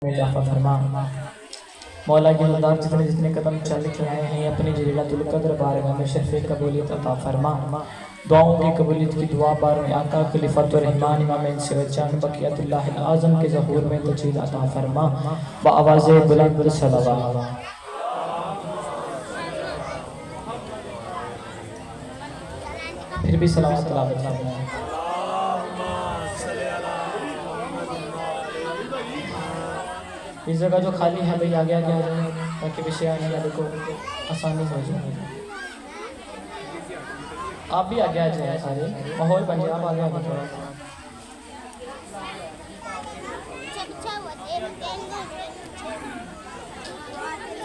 इजाफा फरमा। मौला के हुदार जितने जितने कदम चल के आए हैं अपनी जलीलतुल कद्र बारगाह में शर्फ़ कबूलियत अता फरमा। दुआओं की कबूलियत की दुआ बार में आका खलीफतुर रहमान इमाम इंस व जान बक़ियतुल्लाह आज़म के ज़हूर में तजलील अता फरमा। व आवाज़े बुलंद सलावत। फिर भी सलावत तिलावत फरमाएं। इस जगह जो खाली है भाई आगे आगे आ जाए ताकि विषय आने वाले को आसानी हो जाए। आप भी आगे आ जाए, सारे माहौल बन जाए। आप आगे आगे थोड़ा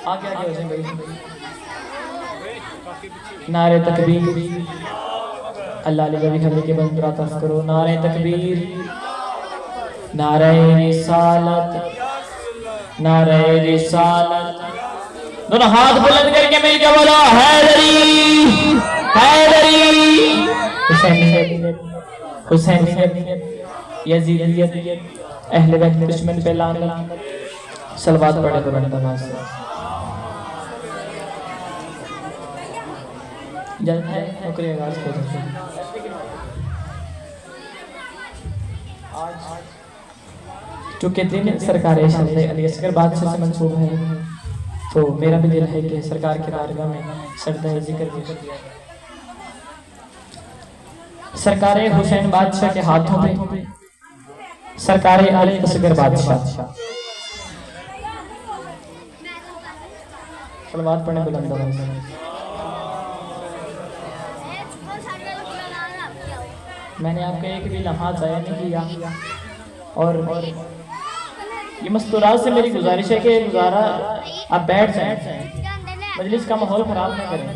आगे आगे हो जाए भाई। नारे तकबीर अल्लाह ले कभी खले के बंद रातफ करो। नारे तकबीर, नारे रिसालत, नारे रिसालत। दोनों हाथ बुलंद करके मिलकर बोलो हैदरी हैदरी। हुसैनियत हुसैनियत यजीदियत अहले बैत दुश्मन पे लानत। सलवात पढ़े बुलंद आवाज से। जल्द है नौकरी आगाज कर दो। चूँकि दिन सरकार अली असगर बादशाह से मंसूब है तो मेरा भी दिल है कि सरकार के बारगाह में सरदार जिक्र किया। सरकार हुसैन बादशाह के हाथों पे सरकार अली असगर बादशाह सलवात पढ़ने बुलंद आवाज से। मैंने आपका एक भी लम्हा ज़ाया नहीं किया और ये मस्तूरात से मेरी गुजारिश है कि गुजारा आप बैठ जाएं, मजलिस का माहौल खराब न करें।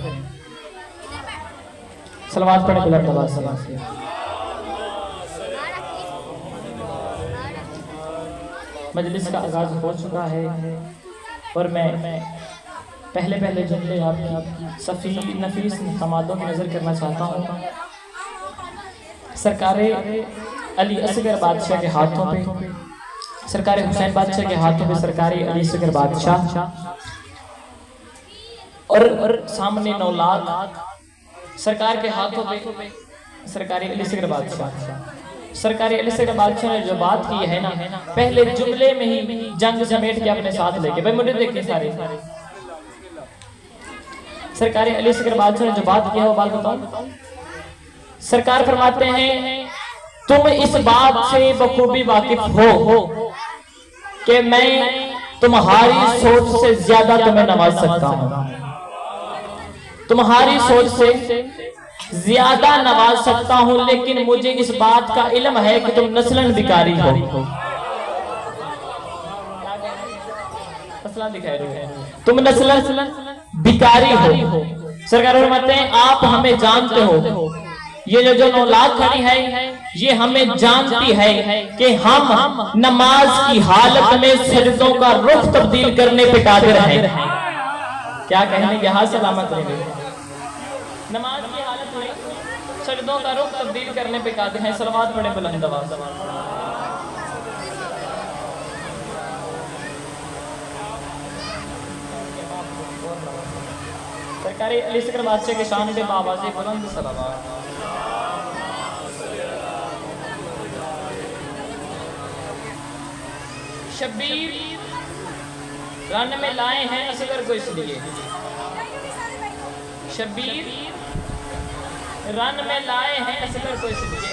सलवात पढ़े बुलंद आवाज से। मजलिस का आगाज हो चुका है और मैं पहले पहले जुमले आपकी सफ़ी नफीस तमादों की नज़र करना चाहता हूँ। सरकार अली असगर बादशाह के हाथों पे सरकार हुसैन बादशाह के हाथों पे सरकार अली असगर बादशाह और सामने 9 लाख सरकार के हाथों पे सरकार अली असगर बादशाह। सरकार अली असगर बादशाह ने जो बात की है ना पहले जुमले में ही जंग समेट के अपने साथ लेके भाई मुझे देखिए सारे सरकार अली असगर बादशाह ने जो बात की है वो बात बताओ। सरकार फरमाते हैं तुम इस बात से बखूबी वाकिफ हो कि मैं तुम्हारी सोच से ज्यादा तुम्हें नवाज सकता हूं। तुम्हारी सोच से ज्यादा नवाज सकता हूं लेकिन मुझे इस बात का इल्म है कि तुम नस्लन भिखारी हो। दिखाई रहे हो तुम नस्लन भिखारी हो। सरकार फरमाते हैं आप हमें जानते हो ये जो 9 लाख खड़ी है ये हमें जानती है कि हम नमाज की हालत में सजदों का रुख तब्दील करने पे कादिर हैं। क्या कहने के हाथ सलामत रहेंगे। नमाज की हालत में सजदों का रुख तब्दील करने पे कादिर हैं। सलवात पढ़े बुलंद आवाज से। सरकारी अली असगर बादशाह के शान पे बावाज़े बुलंद सलावत। शब्बीर रन में लाए हैं असगर को इसलिए। शब्बीर रन में लाए हैं असगर को इसलिए।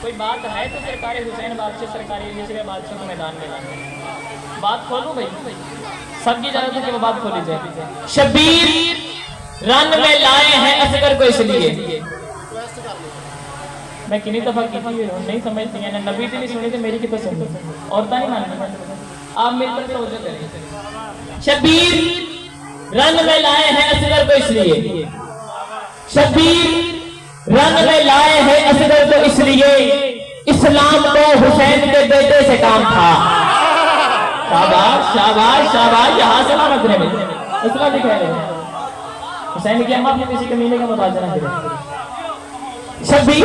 कोई बात है तो सरकार हुसैन बादशाह सरकारी अली असगर बादशाह को मैदान में लाए। बात खोलूं भाई सबकी इजाजत है कि वो बात खोली जाए। शब्बीर रन में लाए हैं असगर को इसलिए। मैं कितनी दफा की थी नहीं समझती है ना नबी से नहीं सुनी थी मेरी कितना सुन और नहीं मानती आप मेरी तरफ तवज्जो करें। शब्बीर रन में लाए हैं असगर को इसलिए। शब्बीर रन में लाए हैं असगर को इसलिए इस्लाम को हुसैन के बेटे से काम था। शाबाश शाबाश शाबाश। यहाँ से ना रखने में इसला दिखाई रहे हुसैन की अम्मा अपने किसी कमीने का मुताजा ना करे। शब्बीर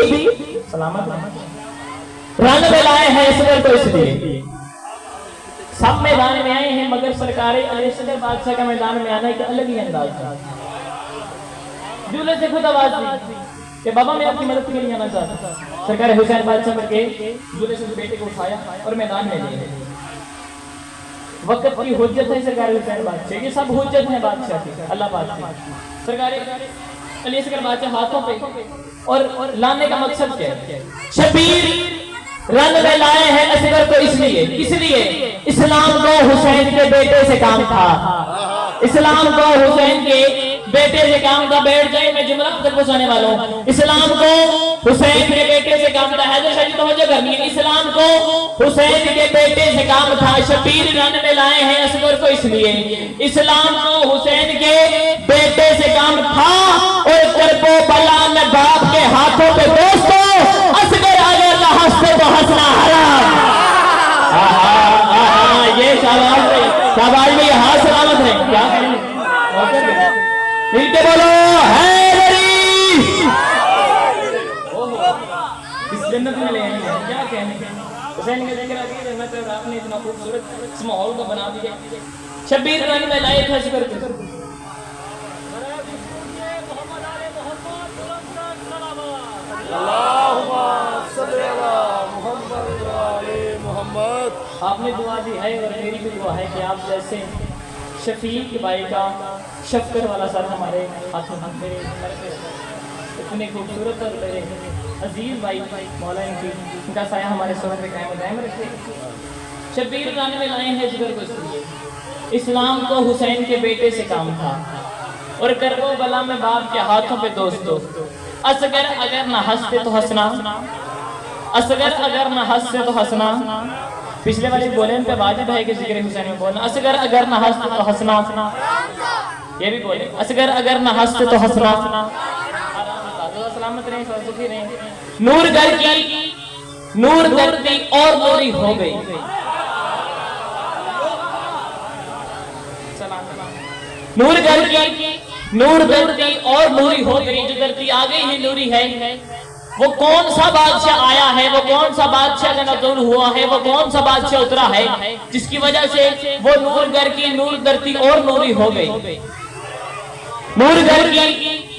सलामत रन में लाए हैं असगर को इसलिए। सब मैदान में आए हैं, मगर सरकार अली असगर बादशाह का मैदान में आना एक अलग ही अंदाज था। दूल्हे से खुद आवाज दी कि बाबा मैं आपकी मदद के लिए आना चाहता। सरकार हुसैन बादशाह करके दूल्हे से बेटे को उठाया और मैदान में ले गए। वक्त की हुज्जत है सरकार हुसैन बादशाह, ये सब हुज्जत है बादशाह की, अल्लाह बादशाह। सरकार अली असगर बादशाह हाथों पे और लाने का मकसद क्या है? शबीर रन में लाए हैं असगर को इसलिए इस्लाम को हुसैन के बेटे से काम था, इस्लाम को हुसैन के बेटे से काम था। बैठ जाए, मैं जुमला तक पहुंचाने वाला हूँ। इस्लाम को हुसैन के बेटे से काम था। हैदर शाह जी तवज्जो करनी है। इस्लाम को हुसैन के बेटे से काम था। शबीर रन में लाए हैं असगर को इसलिए इस्लाम को हुसैन के बेटे से काम था। और करबो बला में बाप के हाथों पे दोस्तों असगर अगर न हंसते तो हंसना हराम। ये शाबाश में हाथ सलामत है। क्या मिलके बोलो हैदरी। इस जन्नत में ले आएंगे, क्या कहने हुसैन के जिक्र रहमत और आपने इतना खूबसूरत माहौल को बना दिया। शबीर रन में लाए थे असगर को। आपने दुआ दी है और मेरी भी दुआ है कि आप जैसे शफीक भाई का शफकत वाला सर हमारे हाथों मेरे सर पे इतने खूबसूरत और मेरे अजीज भाई मौला इनका साया हमारे सर पे कायम दायम रखे। शबीर रान में लाए हैं जिगर को इसलिए इस्लाम को हुसैन के बेटे से काम था। और करबो बला में बाप के हाथों पे दोस्तों असगर अगर न हंसते तो हंसना, असगर अगर न हंसते तो हंसना। पिछले वाले बोले पे वाजिब है कि जिक्र हुसैन में बोलना असगर अगर न हंसते तो हंसना। ये भी बोले असगर अगर न हंसते तो हंसना। सलामत रहे, सुखी रहे। नूर घर की नूर धरती और नूरी हो गई। नूर घर की नूर धरती और नूरी हो गई। जो धरती आ गई है नूरी है। वो कौन सा बादशाह आया है, वो कौन सा बादशाह का नज़ुल हुआ है, वो कौन सा बादशाह उतरा है जिसकी वजह से वो नूर घर की नूर धरती और नूरी हो गई। नूर घर की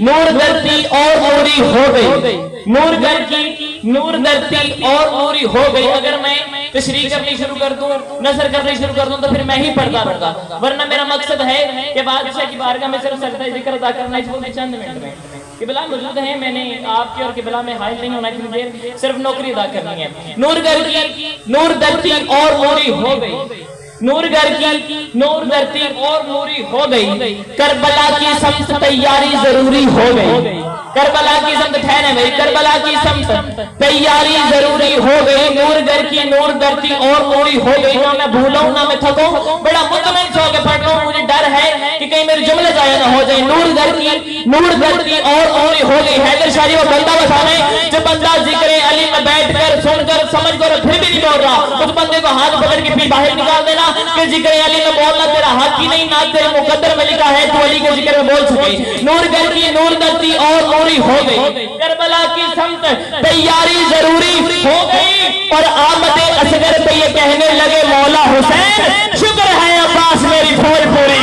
नूर धरती और नूरी हो गई। नूर घर की नूर धरती और नूरी हो गई। अगर मैं तशरीह करनी शुरू कर दूं, नजर करनी शुरू कर दूं तो फिर मैं ही पढ़ता रहूंगा, वरना मेरा मकसद है कि बादशाह की बारगाह में सिर्फ सजदा जिक्र अदा करना है। चंद मिनट में किबला मौजूद है, मैंने आपके और किबला में हाइल नहीं होना, मुझे सिर्फ नौकरी अदा करनी है। नूर घर की नूर धरती और नूरी हो गई। नूर घर की नूर धरती और नूरी हो गई। करबला की समत तैयारी जरूरी हो गई। करबला की समत ठहरे भाई, करबला की समत तैयारी जरूरी हो गई। नूर घर की नूर धरती और नूरी हो गई। ना मैं भूलूं ना मैं थकूं, बड़ा मुतमईन हो के पढ़ रहा हूं। मुझे डर है कि कहीं मेरे जुमले जाया ना हो जाए। नूर घर की नूर धरती और नूरी हो गई। हैदर शाह जी वो बंदा बसाने जो बंदा जिक्र अली में बैठकर सुनकर समझकर फिर भी नहीं बोल रहा, उस बंदे को हाथ पकड़ के फिर बाहर निकाल देना कि जिक्र अली में बोलना तेरा हक ही नहीं, ना तेरे मुकद्दर में लिखा है तू अली के जिक्र में बोल सके। नूर घर की नूर धरती और नूरी हो गई। करबला की समत तैयारी जरूरी हो गई। और आमद असगर पे ये कहने लगे मौला हुसैन शुक्र है अब्बास मेरी फौज पूरी।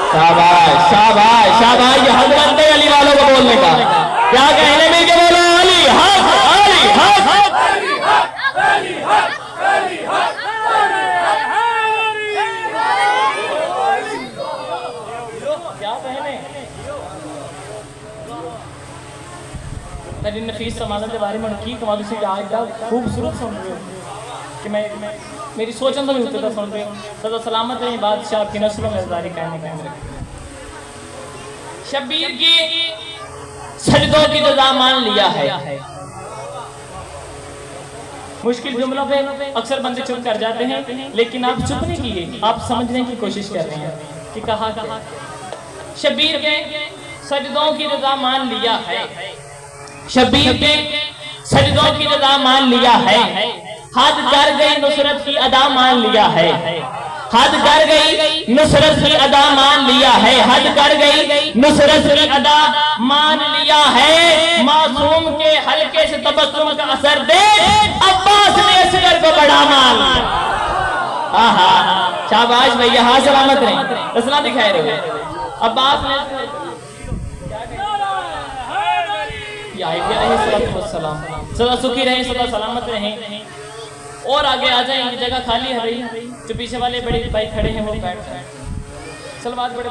शाबाश शाबाश शाबाश, ये हक बनते अली वालों को बोलने का। क्या कहने में के बोलो अली हक अली हक। नफीस समाना के बारे में की कमाल से आज खूबसूरत सुन रहे हो कि मैं मेरी सोचन तो भी होते था सुन रहे हो। सदा सलामत रहे बादशाह की नस्लों में ज़ारी कायम रखे। शबीर की सजदों की जज़ा मान लिया है। मुश्किल जुमलों पे अक्सर बंदे चुप कर जाते हैं, लेकिन आप चुप नहीं किए, आप समझने की कोशिश कर रहे हैं कि कहा शबीर के सजदों की रजा मान लिया है। शबीर के सजदों की रजा मान लिया है। हद कर गई नुसरत की अदा मान लिया है। हद कर गई नुसरत की अदा मान लिया है। हद कर गई नुसरत की अदा मान लिया है। मासूम के हल्के से तबस्सुम का असर दे अब्बास ने असगर को बड़ा मान। आहा, शाबाश भैया, हाँ सलामत रहे, असला दिखाए रहे। अब आपने सदा सुखी रहे, सदा सलामत रहे। और आगे आ जाए, ये जगह खाली है भाई, जो पीछे वाले बड़े भाई खड़े हैं वो बैठ जाए। सलवात बड़े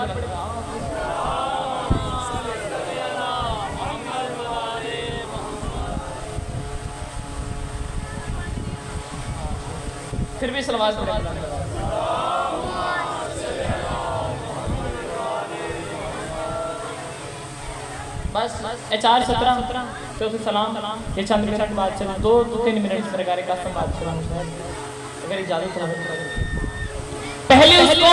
फिर भी सलवात बड़े बस 4:17 तो सलाम, ये चंद मिनट बाद चला, 2-3 मिनट सरकार का बात चला, अगर इजाजत हो। पहले उसको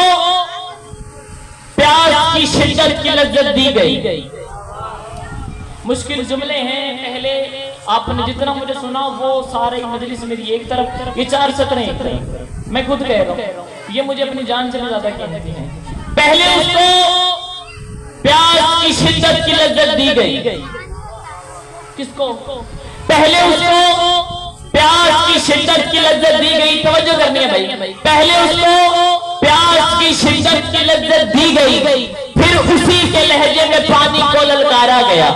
प्यास की शिद्दत की लज्जत दी गई। मुश्किल जुमले हैं, पहले आपने जितना मुझे सुना वो सारे मजलिस मेरी एक तरफ, ये 4 सत्र मैं खुद कह रहा हूँ, ये मुझे अपनी जान से ज्यादा कीमती है। पहले उसको प्यास की शिद्दत की लज्जत दी गई। किसको? पहले उसको प्यास की शिद्दत की लज्जत दी गई। तवज्जो करनी है भाई, पहले उसको प्यास की शिद्दत की लज्जत दी गई, फिर उसी के लहजे में पानी को ललकारा गया।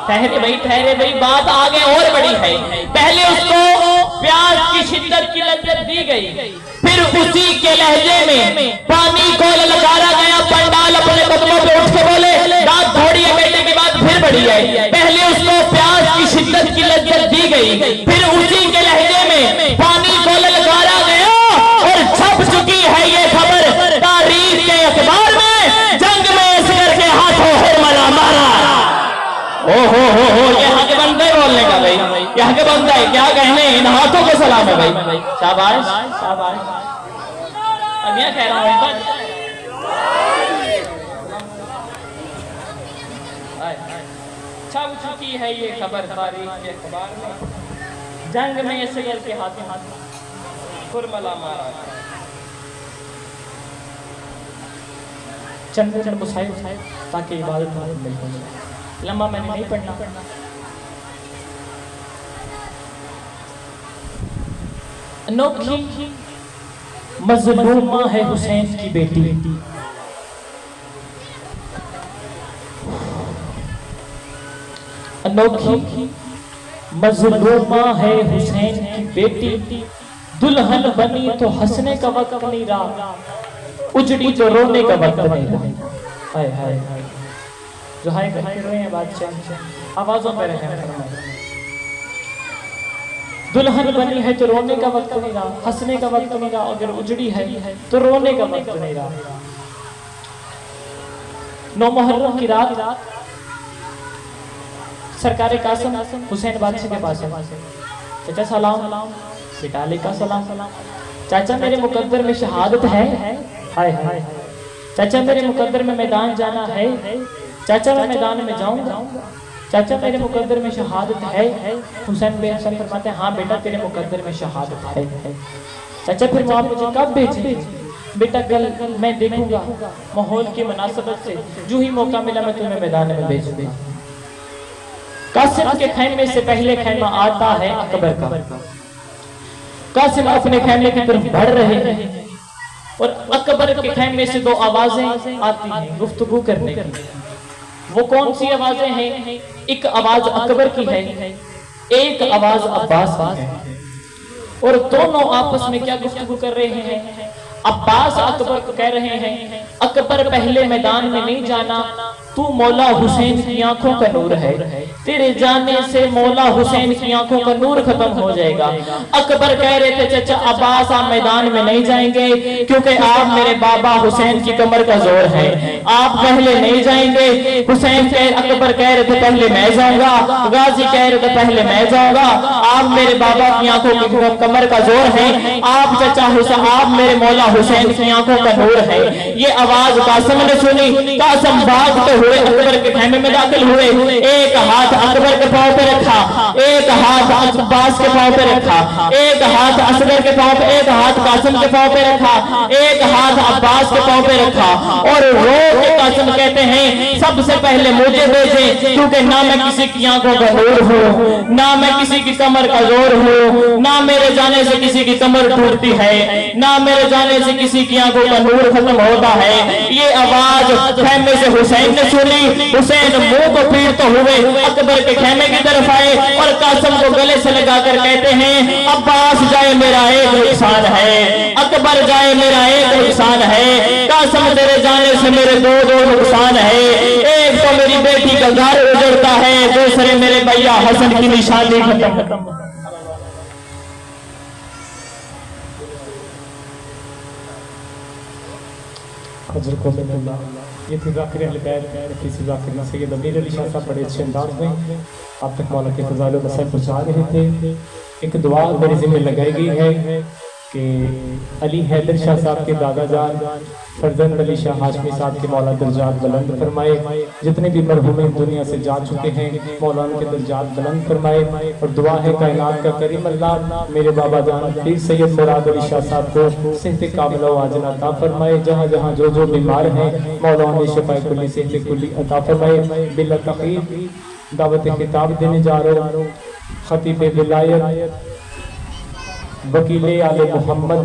ठहरे भाई, बात आगे और बड़ी है। पहले उसको प्यास की शिद्दत की लज्जत दी गई, फिर उसी के लहजे में पानी को ललकारा गया। पंडाल अपने कदमों पे उठ के बोले, रात थोड़ी है, बेटे की बात फिर बड़ी है। पहले उसको प्यास की शिद्दत की लज्जत दी गई, फिर उसी के लहजे में पानी को ललकारा गया। और छप चुकी है ये खबर तारीख के अखबार में, जंग में असगर के हाथों हुरमला मारा। ओहो यहाँ के बनता है बोलने का भाई, यहाँ के बनता है, क्या कहने, इन हाथों को सलाम है भाई। शाबाश शाबाश, अब यह कह रहा हूँ, छप चुकी है ये खबर तारीख के अखबार में, जंग में असगर के हाथों हुरमला मारा। चंद मुसाहिब ताकि इबादत मिल जाए, लंबा मैंने नहीं पढ़ना। अनोखी मजलूमा है हुसैन की बेटी, अनोखी मजलूमा है हुसैन की बेटी। दुल्हन बनी तो हंसने का वक्त नहीं रहा, उजड़ी तो रोने का वक्त नहीं रहा। हाय हाय हाय, जो हाय करके रोए हैं बादशाह, आवाजों में रहे। दुल्हन बनी है तो रोने का वक्त नहीं रहा, हंसने का वक्त नहीं रहा, अगर उजड़ी है तो रोने का वक्त नहीं रहा। 9 मुहर्रम की रात सरकार कासिम हुसैन बादशाह के पास है। चाचा सलाम, बेटा अलैका सलाम। चाचा मेरे मुकद्दर में शहादत है। हाय हाय, चाचा मेरे मुकद्दर में मैदान जाना है। चाचा मैं मैदान में जाऊंगा। चाचा मेरे मुकद्दर में शहादत है। हुसैन बे हसन फरमाते हैं, हाँ बेटा तेरे मुकद्दर में शहादत है। चाचा फिर वो आप मुझे कब भेजे? बेटा कल मैं देखूंगा, माहौल की मुनासबत से जो ही मौका मिला मैं तुम्हें मैदान में भेज दूंगा। कासिम के खैमे से पहले खैमा आता है अकबर का। कासिम अपने खैमे की तरफ बढ़ रहे हैं और अकबर के खैमे से 2 आवाजें आती हैं गुफ्तगू करने की। वो कौन सी आवाजें हैं? एक आवाज अकबर की है, एक आवाज अब्बास की है। और दोनों आपस में क्या गुफ्तगू कर रहे हैं? अब्बास अकबर को कह रहे हैं, अकबर पहले मैदान में नहीं जाना, तू मौला हुसैन की आंखों का नूर है, तेरे जाने से मौला हुसैन की आंखों का नूर खत्म हो जाएगा। अकबर कह रहे थे, चाचा अब्बास आप मैदान में नहीं जाएंगे क्योंकि आप मेरे बाबा हुसैन की कमर का जोर है, आप पहले नहीं जाएंगे। हुसैन अकबर कह रहे थे पहले मैं जाऊंगा, गाजी कह रहे थे पहले मैं जाऊंगा। आप मेरे बाबा की आंखों की कमर का जोर है, आप चाचा हुसैन, आप मेरे मौला हुसैन की आंखों का नूर है। ये आवाज कासिम ने सुनी, कासिम भागते हुए अकबर के खेमे में दाखिल हुए। एक हाथ अकबर के पांव पे रखा, एक हाथ अब्बास के पांव पे रखा, एक हाथ असगर के पांव पे, एक हाथ कासिम के पांव पे रखा, एक हाथ अब्बास के पांव पे रखा और रो के कासिम कहते हैं सबसे पहले मुझे भेजे, क्योंकि ना मैं किसी की आंखों का नूर हूँ, ना मैं किसी की कमर का जोर हूँ, ना मेरे जाने से किसी की कमर टूटती है, ना मेरे जाने से किसी की आंखों का नूर खत्म होता है। ये आवाज खेमे से हुसैन ने सुनी। हुसैन मुंह को पीटते हुए अकबर के खेमे की तरफ आए और कासिम को गले से लगाकर कहते हैं अब्बास जाए मेरा एक नुकसान है, अकबर जाए मेरा एक नुकसान है, कासिम तेरे जाने से मेरे दो नुकसान है। एक तो मेरी बेटी का घर उजड़ता है, दूसरे मेरे भैया हसन की निशानी खत्म। ये थे ज़ाकिर अहले बैत किसी ज़ाकिर ना सैयद अमीर अली शाह साहब बड़े अच्छे अंदाज में आप तक मौला के फज़ाइल व मसाइल पहुँचा रहे थे। एक दुआ मेरे ज़िम्मे लगाई गई है कि अली हैदर शाह साहब के दादा जान फरजंद अली शाह हाशमी साहब के मौला दर्जात बुलंद फरमाए। जितने भी मरहूम दुनिया से जा चुके हैं मौला उनके दर्जात बुलंद फरमाए। और दुआ है कायनात का करीम अल्लाह मेरे बाबा जान पीर सैयद मुराद अली शाह साहब को सेहत कामिला व आजिला अता फरमाए। जहाँ जहाँ जो बीमार हैं मौला उन्हें शिफाए कुल्ली सेहत कुल्ली अता फरमाए। बिला तक़ीद दावत किताब देने जा रहा हूँ। खतीब विलायत वकीले आले मोहम्मद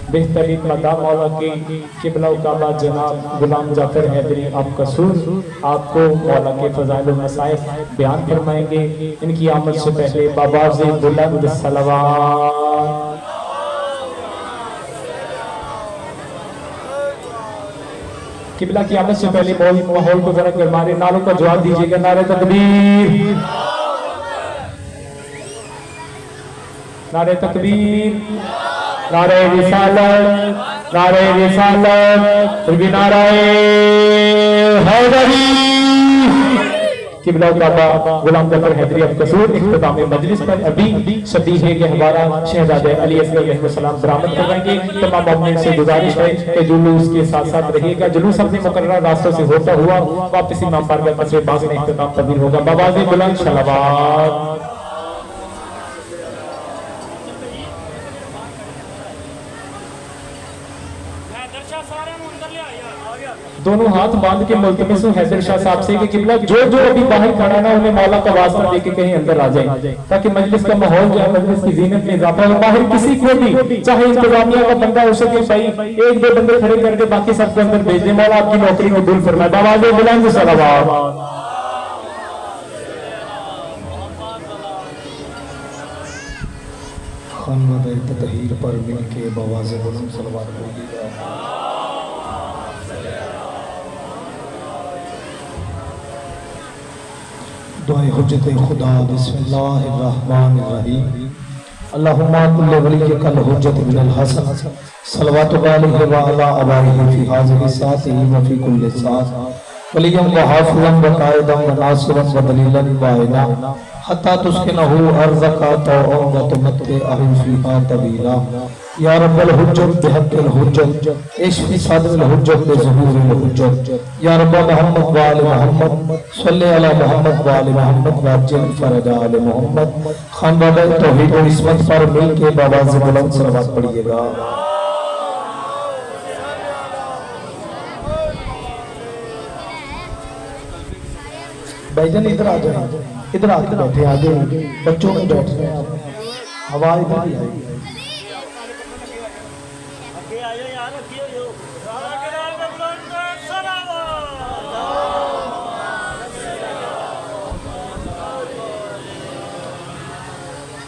बेहतरीन मदा मौला की किबला काबा जनाब गुलाम जाफर हैदरी आप कसूर आपको मौला के फज़ाइल व मसाइल बयान फरमाएंगे। इनकी आमद से पहले बाबाज़े बुलंद सलवात। किबला की आमद से पहले माहौल को जरा गरमाने नारों का जवाब दीजिएगा। नारे तकबीर, नारे तकबीर, नारे रिसालत, नारे रिसालत, फिर भी नारे हैदरी। किबला काबा गुलाम जाफर हैदरी अब कसूर इख्तिताम मजलिस पर अभी शबीह है कि हमारा शहजादे अली असगर अलैहिस्सलाम बरामद करवाएंगे। तमाम मोमिन से गुजारिश है कि जुलूस के साथ साथ रहिएगा। जुलूस अपने मुकर्रर रास्तों से होता हुआ वापस इमाम बारगाह मस्जिद बाग में इख्तिताम पजीर होगा। बाबाज़े बुलंद सलावत। दोनों हाथ बांध के मुल्तमिस हूं हैदर शाह साहब से कि किबला जो अभी बाहर खड़ा ना उन्हें मौला का वास्ता देके कहीं अंदर आ जाए, ताकि मजलिस का माहौल जो है मजलिस की जीनत में इजाफा हो। बाहर किसी को भी चाहे इंतजामिया का बंदा हो सके सही, एक दो बंदे खड़े करके बाकी सबको अंदर भेज दे। मौला आपकी नौकरी कबूल फरमाए। बाबाज़े बुलंद सलावत। खानवादे ततहीर पर मिलके बाबाज़े बुलंद सलावत बोलिएगा। दुआए हुज्जत खुदा बिस्मिल्लाहिर्रहमानिर्रहीम। अल्लाहुम्मा कुल्लि वलिय्यकल हुज्जत बिल हसन सल्लल्लाहु अलैहि व अला आलिहि फी हाज़िहि सातिहि व फी कुल्लि सात वलिय्यन व हाफ़िज़न व काइदन व नासिरन व दलीलन व इना हत्ता तुस्किनहु अर्ज़का तौअन व तुमत्तिअहु फ़ीहा तवीला। या रब्बल हुज्जत बिहक़्क़िल हुज्जत इश्फ़ी सदरिल हुज्जत बिज़ुहूरिल हुज्जत। या रब्ब मोहम्मद व आले मोहम्मद सल्लि अला मोहम्मद व आले मोहम्मद व अज्जिल फ़रजा आले मोहम्मद। खानवादे तौहीद व इस्मत पर मिल के बाबाज़े बुलंद सलावत पढ़िएगा। भाईजान इधर आ जाए, इधर आके बैठे आगे, बच्चों में बैठ रहे हैं आप, हवा इधर ही आएगी।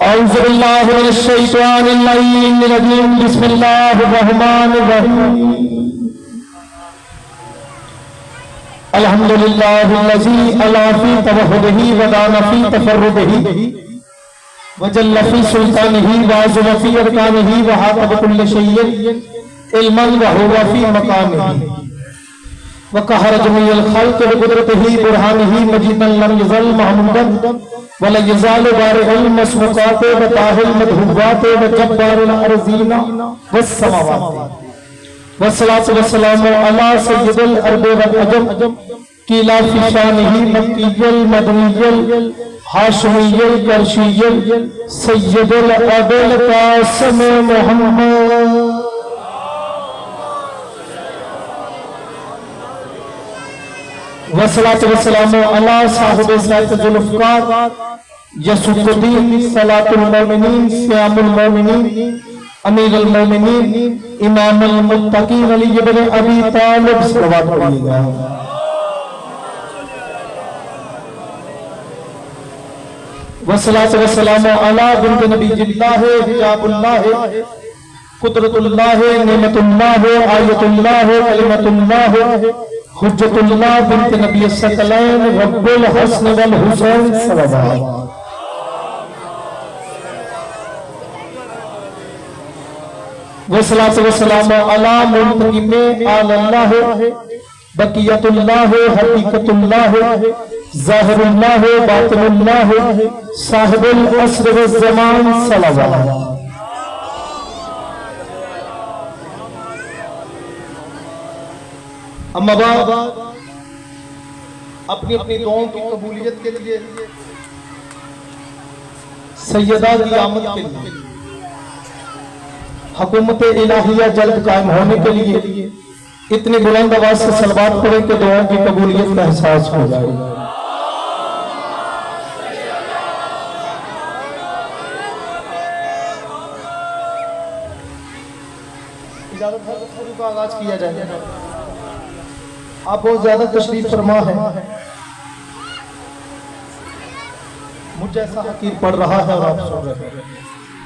औज़ु बिल्लाहि मिनश शैतानिर रजीम। बिस्मिल्लाहिर रहमानिर रहीम। अल्हम्दुलिल्लाहिल्लज़ी अला फी तवहुदिही व दाना फी तफर्रुदिही व जल्ल फी सुल्तानिही व अज़म फी अरकानिही व हाक़ बिकुल्लि शैइन इल्मन व हुवा फी मकानिही व कहर जमीअल खल्क़ बिक़ुदरतिही बुरहानिही मजीदन लम यज़ल महमूदन व ला यज़ालु बारिअल मसमुक़ात व ताहिल मदहुवात व जब्बारुल अर्ज़ीना वस समावात। वस्सलातु वस्सलामु अला सय्यिदिल अरब वल अजम किला फिशानिही मक्कीयल मदनीयल हाशमीयल करशीयल सैयदुल अबुल कासिम मोहम्मद वसलातु वस्सलामु अला साहिब साहिब जुल्फ़कार यसुद्दीन सलातुल मोमिनीन सियामुल मोमिनीन अमीरुल मोमिनीन इमामुल मुत्तकीन अली इब्न अबी तालिब सल्लल्लाहु अलैहि वसल्लम। वसलातु वस्सलामु अला bint नबीय्यिल्लाह हिजाबुल्लाह Qudratullah Nematullah Ayatollah कलिमतुल्लाह हुज्जतुल्लाह bint नबी सकलैन रब्बुल हसन वल हुसैन सल्लल्लाहु। वसलातु वस्सलामु अला मुंतकिमे अल्लाह बकियतुल्लाह हकीकतुल्लाह ज़ाहिरुल्लाह बातिनुल्लाह साहिबुल अस्र व ज़मान सल्लल्लाहु। अम्मा बाद अपनी अपनी दुआओं की कबूलियत के लिए सैयदा की आमद के लिए हुकूमत इलाहिया जल्द कायम होने के लिए इतनी बुलंद आवाज से सलवात पढ़े कि दुआओं की कबूलियत का एहसास हो जाए। इजाजत है तो का आगाज किया जाए। आप बहुत ज्यादा तशरीफ फरमा है, मुझे ऐसा हकीर पड़ रहा है और आप सुन रहे हैं।